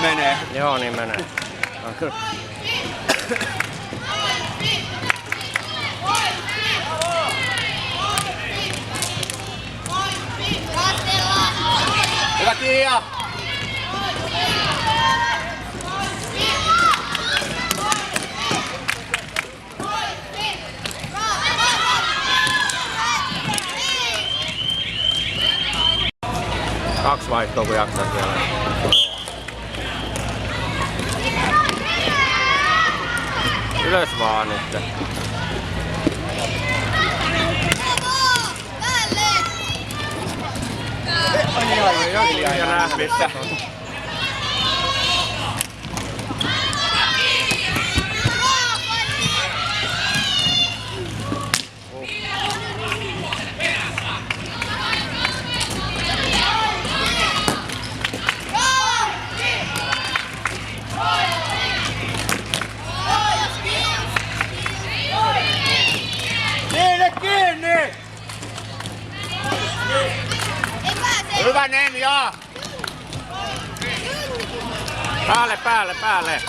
menee. Joo, niin menee. No, kyllä. Hyvä Kiia! Kaksi vaihtoa kun jaksaa siellä. Ylös vaan nyt. Ja nähmissä. Kiinni! Hyvä Nenja! Päälle!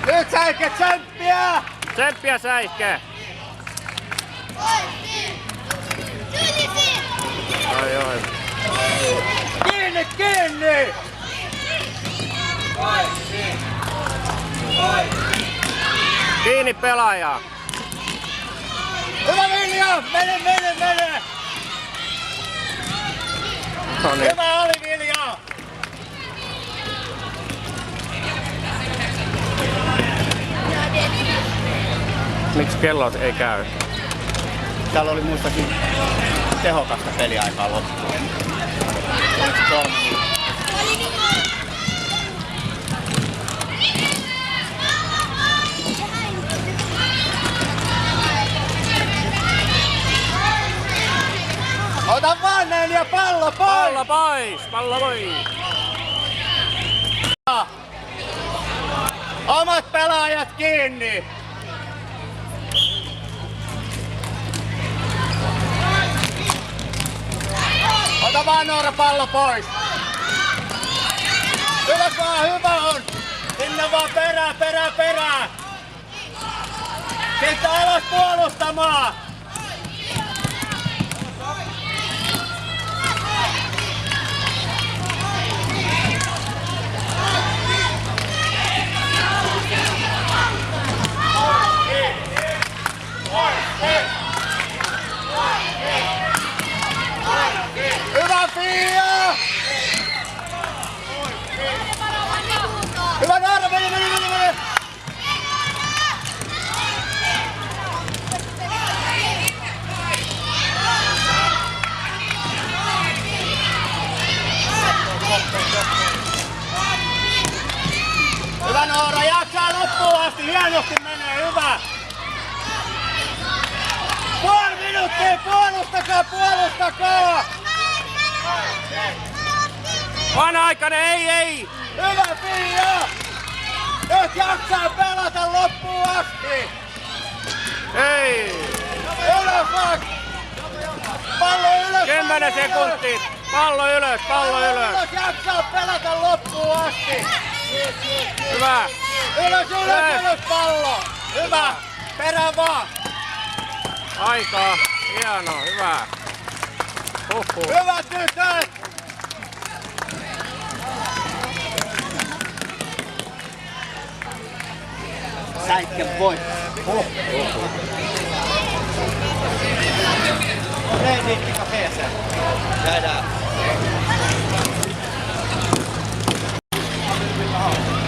Nyt Säikke, tsemppiä! Tsemppiä Säikke! Oi. Kiinni! Kiinni pelaaja! Hyvä Vilja! Mene! No niin. Hyvä oli Vilja! Miksi kellot ei käy? Täällä oli muistakin tehokasta peliaikaa loppuun. Ota vaan näin ja pallo pois! Pallo pois! Omat pelaajat kiinni! Ota vaan Noora pallo pois! Hyvä on! Sinne vaan perään! Sitten alas puolustamaan! Hyvä Pia! Hyvä Noora, mene! Hyvä Noora, jaksaa loppuun asti, hienosti menee, hyvä! Puoli minuuttia, puolustakaa! Vanha-aikainen, ei! Hyvä Pia! Nyt jaksaa pelata loppuun asti! Ei! Ylös vaan! Pallo ylös! 10 sekuntia! Pallo ylös! Jaksaa pelata loppuun asti! Hyvä! Ylös pallo! Hyvä! Perään vaan! Aikaa! Hienoa! Hyvä! Hyvät tytöt! Säikke voittaa. Käydään.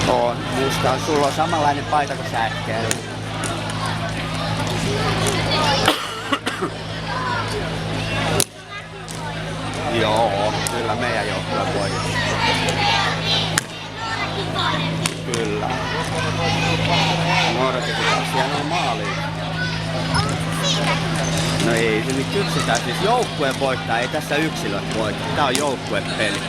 On. Musta sulla on samanlainen paita kuin Säikkeellä. Joo, kyllä meidän joukkue voi. Kyllä. Nuoret taas hienoa maaliin. No ei se nyt yksistään, siis joukkue voittaa, ei tässä yksilöt voittaa. Tää on joukkuepeli.